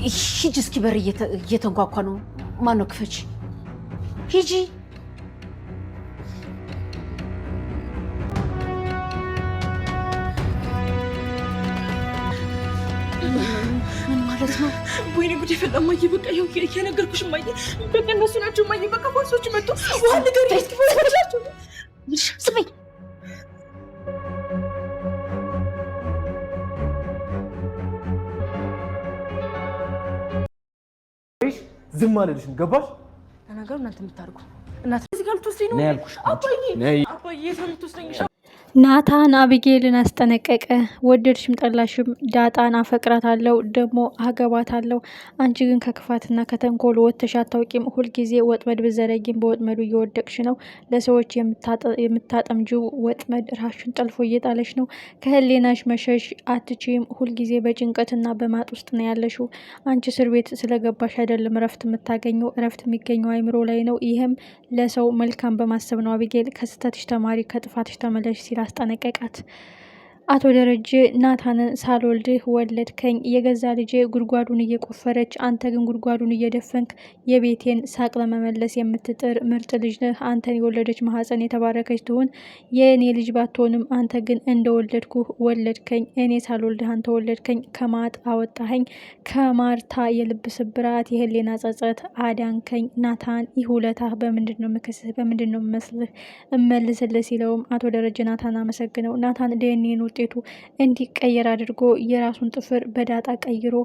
ሂጂ እስኪ በር እየተንኳኳ ነው። ማነው? ክፈች። ሂጂ። ምን ማለት ነው? ወይኔ ጉድ ይፈላ ማየ። በቃ ይኸው የነገርኩሽ ማየ። በቃ እነሱ ናቸው ማየ። በቃ ፖሊሶች መጡ። ውሃ ነገር ናቸው። ስሜኝ ዝም አልልሽም። ገባሽ? ለነገሩ እናንተ የምታርጉ እናንተ እዚህ ጋር ልትወስደኝ ነው ያልኩሽ። አባዬ የት ነው የምትወስደኝ? ናታን አቢጌልን አስጠነቀቀ። ወደድሽም ጠላሽም ዳጣን አፈቅራታለሁ ደግሞ አገባታለሁ። አንቺ ግን ከክፋትና ከተንኮል ወጥተሽ አታውቂም። ሁልጊዜ ወጥመድ ብዘረጊም በወጥመዱ እየወደቅሽ ነው። ለሰዎች የምታጠምጂው ወጥመድ ራሽን ጠልፎ እየጣለሽ ነው። ከህሊናሽ መሸሽ አትችይም። ሁልጊዜ በጭንቀትና በማጥ ውስጥ ነው ያለሽው። አንቺ እስር ቤት ስለገባሽ አይደለም እረፍት የምታገኘው፣ እረፍት የሚገኘው አይምሮ ላይ ነው። ይህም ለሰው መልካም በማሰብ ነው። አቢጌል ከስህተትሽ ተማሪ፣ ከጥፋትሽ ተመለሽ ሲል አስጠነቀቃት። አቶ ደረጀ ናታንን ሳልወልድህ ወለድከኝ፣ የገዛ ልጄ ጉድጓዱን እየቆፈረች አንተ ግን ጉድጓዱን እየደፈንክ የቤቴን ሳቅ ለመመለስ የምትጥር ምርጥ ልጅ ነህ። አንተን የወለደች ማህፀን የተባረከች ትሁን። የእኔ ልጅ ባትሆንም አንተ ግን እንደወለድኩህ ወለድከኝ። እኔ ሳልወልድህ አንተ ወለድከኝ። ከማጥ አወጣኸኝ፣ ከማርታ የልብ ስብራት የህሊና ጸጸት አዳንከኝ። ናታን ይህ ውለታህ በምንድን ነው ምክስህ? በምንድን ነው እመልስልህ? ሲለውም አቶ ደረጀ ናታን አመሰግነው። ናታን ዲኤንኤን ውጤቱ እንዲቀየር አድርጎ የራሱን ጥፍር በዳጣ ቀይሮ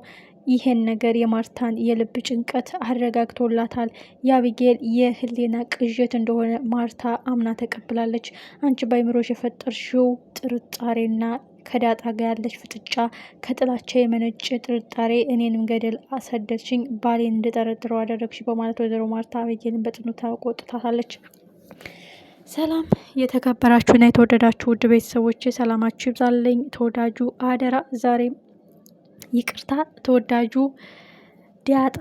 ይሄን ነገር የማርታን የልብ ጭንቀት አረጋግቶላታል። የአቢጌል የህሊና ቅዠት እንደሆነ ማርታ አምና ተቀብላለች። አንቺ ባይምሮሽ የፈጠርሽው ጥርጣሬና ከዳጣ ጋር ያለች ፍጥጫ ከጥላቻ የመነጨ ጥርጣሬ እኔንም ገደል አሰደድሽኝ፣ ባሌን እንድጠረጥረው አደረግሽ በማለት ወይዘሮ ማርታ አቢጌልን በጽኑ ተቆጥታታለች። ሰላም የተከበራችሁና የተወደዳችሁ ውድ ቤተሰቦች ሰላማችሁ ይብዛልኝ። ተወዳጁ አደራ ዛሬም ይቅርታ ተወዳጁ ዳጣ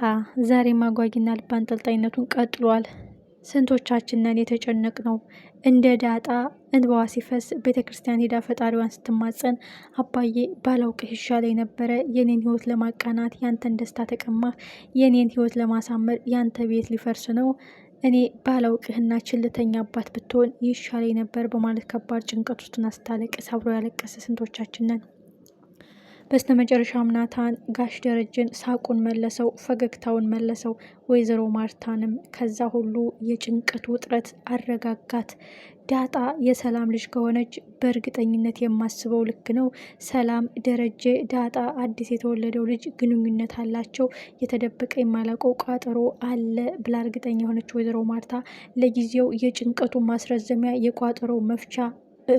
ዛሬም አጓጊና ልብ አንጠልጣይነቱን ቀጥሏል። ስንቶቻችንን የተጨነቅ ነው እንደ ዳጣ እንባዋ ሲፈስ ቤተ ክርስቲያን ሄዳ ፈጣሪዋን ስትማጸን አባዬ ባላውቅህ ይሻለኝ ነበረ፣ የኔን ህይወት ለማቃናት ያንተን ደስታ ተቀማህ፣ የኔን ህይወት ለማሳመር ያንተ ቤት ሊፈርስ ነው፣ እኔ ባላውቅህና ችልተኛ አባት ብትሆን ይሻለኝ ነበር በማለት ከባድ ጭንቀት ውስጥና ስታለቅስ አብሮ ያለቀሰ ስንቶቻችንን። በስተ መጨረሻም ናታን ጋሽ ደረጀን ሳቁን መለሰው፣ ፈገግታውን መለሰው። ወይዘሮ ማርታንም ከዛ ሁሉ የጭንቀት ውጥረት አረጋጋት። ዳጣ የሰላም ልጅ ከሆነች በእርግጠኝነት የማስበው ልክ ነው። ሰላም፣ ደረጀ፣ ዳጣ አዲስ የተወለደው ልጅ ግንኙነት አላቸው። የተደበቀ የማላውቀው ቋጠሮ አለ ብላ እርግጠኛ የሆነች ወይዘሮ ማርታ ለጊዜው የጭንቀቱ ማስረዘሚያ የቋጠሮ መፍቻ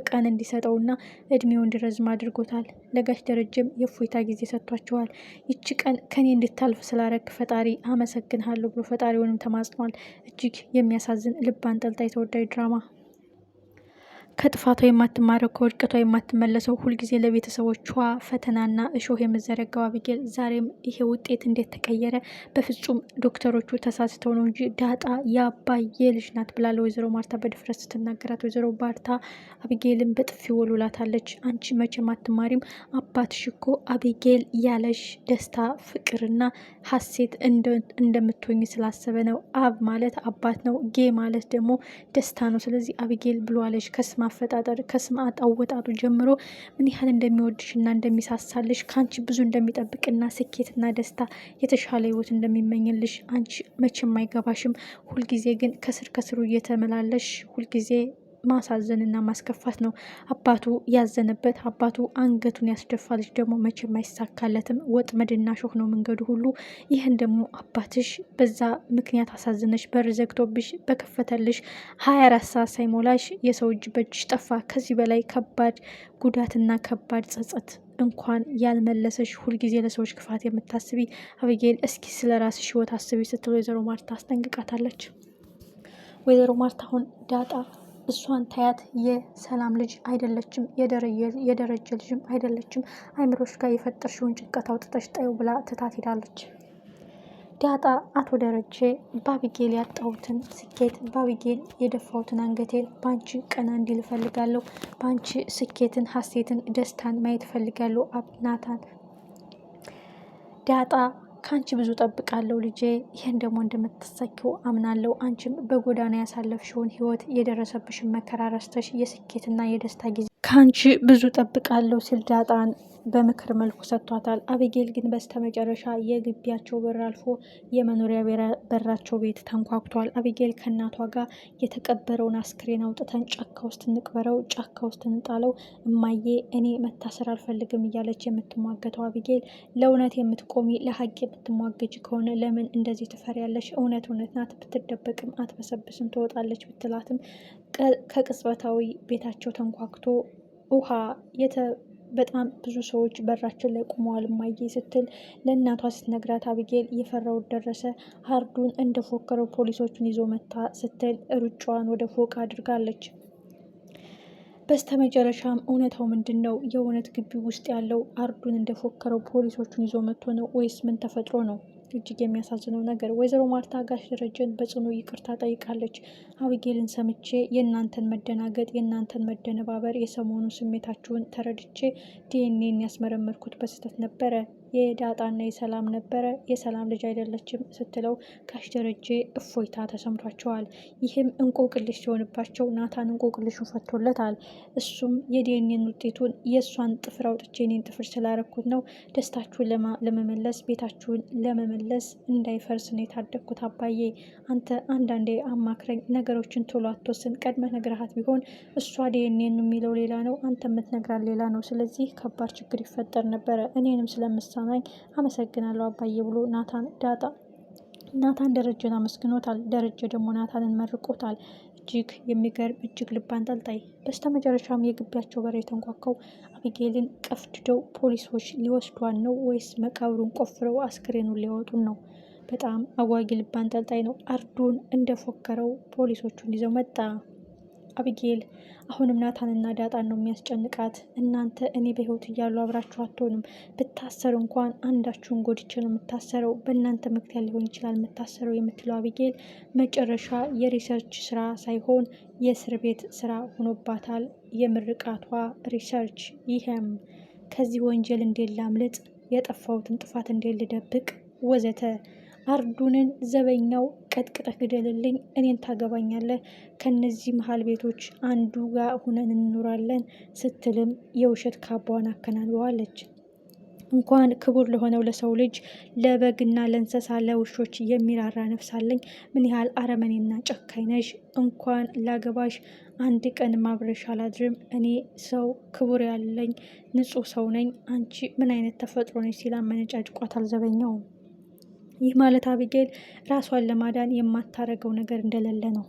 ቀን እንዲሰጠውና እድሜው እንዲረዝም አድርጎታል። ለጋሽ ደረጀም የእፎይታ ጊዜ ሰጥቷቸዋል። ይቺ ቀን ከኔ እንድታልፍ ስላረክ ፈጣሪ አመሰግንሃለሁ ብሎ ፈጣሪውንም ተማጽኗል። እጅግ የሚያሳዝን ልብ አንጠልጣይ ተወዳጅ ድራማ። ከጥፋቷ የማትማረው ከውድቀቷ የማትመለሰው ሁልጊዜ ለቤተሰቦቿ ፈተናና እሾህ የምዘረጋው አቢጌል ዛሬም ይሄ ውጤት እንዴት ተቀየረ? በፍጹም ዶክተሮቹ ተሳስተው ነው እንጂ ዳጣ የአባዬ ልጅ ናት ብላ ለወይዘሮ ማርታ በድፍረት ስትናገራት ወይዘሮ ማርታ አቢጌልን በጥፊ ወሉላታለች። አንቺ መቼም አትማሪም፣ አባትሽ እኮ አቢጌል ያለሽ ደስታ ፍቅርና ሀሴት እንደምትሆኝ ስላሰበ ነው። አብ ማለት አባት ነው፣ ጌ ማለት ደግሞ ደስታ ነው። ስለዚህ አቢጌል ብሏለች። ከስማ አፈጣጠር ከስም አወጣጡ ጀምሮ ምን ያህል እንደሚወድሽና እንደሚሳሳልሽ ከአንቺ ብዙ እንደሚጠብቅና ስኬትና ደስታ የተሻለ ህይወት እንደሚመኝልሽ አንቺ መቼም አይገባሽም። ሁልጊዜ ግን ከስር ከስሩ እየተመላለሽ ሁልጊዜ ማሳዘንና ማስከፋት ነው። አባቱ ያዘነበት አባቱ አንገቱን ያስደፋ ልጅ ደግሞ መቼም አይሳካለትም። ወጥመድና ሾህ ነው መንገዱ ሁሉ። ይህን ደግሞ አባትሽ በዛ ምክንያት አሳዝነሽ በር ዘግቶብሽ በከፈተልሽ 24 ሰዓት ሳይሞላሽ የሰው እጅ በእጅሽ ጠፋ። ከዚህ በላይ ከባድ ጉዳትና ከባድ ጸጸት እንኳን ያልመለሰሽ ሁልጊዜ ለሰዎች ክፋት የምታስቢ አቢጌል እስኪ ስለ ራስሽ ህይወት አስቢ ስትል ወይዘሮ ማርታ አስጠንቅቃታለች። ወይዘሮ ማርታ አሁን ዳጣ እሷን ታያት የሰላም ልጅ አይደለችም፣ የደረጀ ልጅም አይደለችም። አይምሮሽ ጋር የፈጠርሽውን ጭንቀት አውጥተሽ ጣዩ ብላ ትታት ሄዳለች። ዳጣ አቶ ደረጀ በአቢጌል ያጣሁትን ስኬት፣ በአቢጌል የደፋሁትን አንገቴን በአንቺ ቀና እንዲል እፈልጋለሁ፣ በአንቺ ስኬትን፣ ሀሴትን፣ ደስታን ማየት እፈልጋለሁ ናታን። ዳጣ ከአንቺ ብዙ ጠብቃለሁ ልጄ፣ ይህን ደግሞ እንደምትሳኪው አምናለሁ። አንቺም በጎዳና ያሳለፍሽውን ህይወት የደረሰብሽን መከራ ረስተሽ የስኬትና የደስታ ጊዜ ከአንቺ ብዙ ጠብቃለሁ ሲል ዳጣን በምክር መልኩ ሰጥቷታል። አቢጌል ግን በስተመጨረሻ የግቢያቸው በር አልፎ የመኖሪያ በራቸው ቤት ተንኳኩቷል። አቢጌል ከእናቷ ጋር የተቀበረውን አስክሬን አውጥተን ጫካ ውስጥ እንቅበረው፣ ጫካ ውስጥ እንጣለው፣ እማዬ እኔ መታሰር አልፈልግም እያለች የምትሟገተው አቢጌል ለእውነት የምትቆሚ ለሀቅ የምትሟገጅ ከሆነ ለምን እንደዚህ ትፈሪያለሽ? እውነት ናት፣ ብትደበቅም አትበሰብስም ትወጣለች ብትላትም ከቅጽበታዊ ቤታቸው ተንኳክቶ ውሃ በጣም ብዙ ሰዎች በራችን ላይ ቆመዋል እማዬ ስትል ለእናቷ ስትነግራት አቢጌል የፈራውን ደረሰ። አርዱን እንደፎከረው ፖሊሶቹን ይዞ መታ ስትል ሩጫዋን ወደ ፎቅ አድርጋለች። በስተመጨረሻም እውነታው ምንድን ነው? የእውነት ግቢ ውስጥ ያለው አርዱን እንደፎከረው ፖሊሶቹን ይዞ መጥቶ ነው ወይስ ምን ተፈጥሮ ነው? እጅግ የሚያሳዝነው ነገር ወይዘሮ ማርታ ጋሽ ደረጀን በጽኑ ይቅርታ ጠይቃለች። አቢጌልን ሰምቼ የእናንተን መደናገጥ፣ የእናንተን መደነባበር፣ የሰሞኑ ስሜታችሁን ተረድቼ ዲኤንኤን ያስመረመርኩት በስህተት ነበረ። የዳጣና የሰላም ነበረ፣ የሰላም ልጅ አይደለችም ስትለው ጋሽ ደረጀ እፎይታ ተሰምቷቸዋል። ይህም እንቆቅልሽ ሲሆንባቸው ናታን እንቆቅልሹን ፈቶለታል። እሱም የዲኤንኤን ውጤቱን የእሷን ጥፍር አውጥቼ እኔን ጥፍር ስላረኩት ነው ደስታችሁን ለመመለስ ቤታችሁን ለመመለስ እንዳይፈርስ ነው የታደግኩት። አባዬ አንተ አንዳንዴ አማክረኝ፣ ነገሮችን ቶሎ አትወስን። ቀድመህ ነግረሃት ቢሆን እሷ ዲኤንኤን የሚለው ሌላ ነው፣ አንተ የምትነግራት ሌላ ነው። ስለዚህ ከባድ ችግር ይፈጠር ነበረ። እኔንም ስለምሳናኝ አመሰግናለሁ አባዬ ብሎ ናታን ደረጀን አመስግኖታል። ደረጀ ደግሞ ናታንን መርቆታል። እጅግ የሚገርም እጅግ ልብ አንጠልጣይ። በስተመጨረሻም የግቢያቸው በር የተንኳኳው አቢጌልን ቀፍድደው ፖሊሶች ሊወስዷን ነው ወይስ መቃብሩን ቆፍረው አስክሬኑን ሊያወጡን ነው? በጣም አጓጊ ልብ አንጠልጣይ ነው። አርዱን እንደፎከረው ፖሊሶቹን ይዘው መጣ። አቢጌል አሁንም ናታንና ዳጣን ነው የሚያስጨንቃት። እናንተ እኔ በህይወት እያሉ አብራችሁ አትሆንም። ብታሰር እንኳን አንዳችሁን ጎድቼ ነው የምታሰረው፣ በእናንተ ምክንያት ሊሆን ይችላል የምታሰረው የምትለው አቢጌል መጨረሻ የሪሰርች ስራ ሳይሆን የእስር ቤት ስራ ሆኖባታል። የምርቃቷ ሪሰርች። ይህም ከዚህ ወንጀል እንዴት ላምልጥ፣ የጠፋሁትን ጥፋት እንዴት ልደብቅ ወዘተ። አርዱንን ዘበኛው ቀጥቅጠህ ግደልልኝ፣ እኔን ታገባኛለህ፣ ከነዚህ መሀል ቤቶች አንዱ ጋር ሁነን እንኖራለን ስትልም የውሸት ካባዋን አከናንበዋለች። እንኳን ክቡር ለሆነው ለሰው ልጅ ለበግና ለእንስሳ ለውሾች የሚራራ ነፍስ አለኝ። ምን ያህል አረመኔና ጨካኝ ነሽ! እንኳን ላገባሽ አንድ ቀን ማብረሽ አላድርም። እኔ ሰው ክቡር ያለኝ ንጹሕ ሰው ነኝ። አንቺ ምን አይነት ተፈጥሮ ነች ሲል አመነጫጭቋታል ዘበኛው። ይህ ማለት አቢጌል ራሷን ለማዳን የማታረገው ነገር እንደሌለ ነው።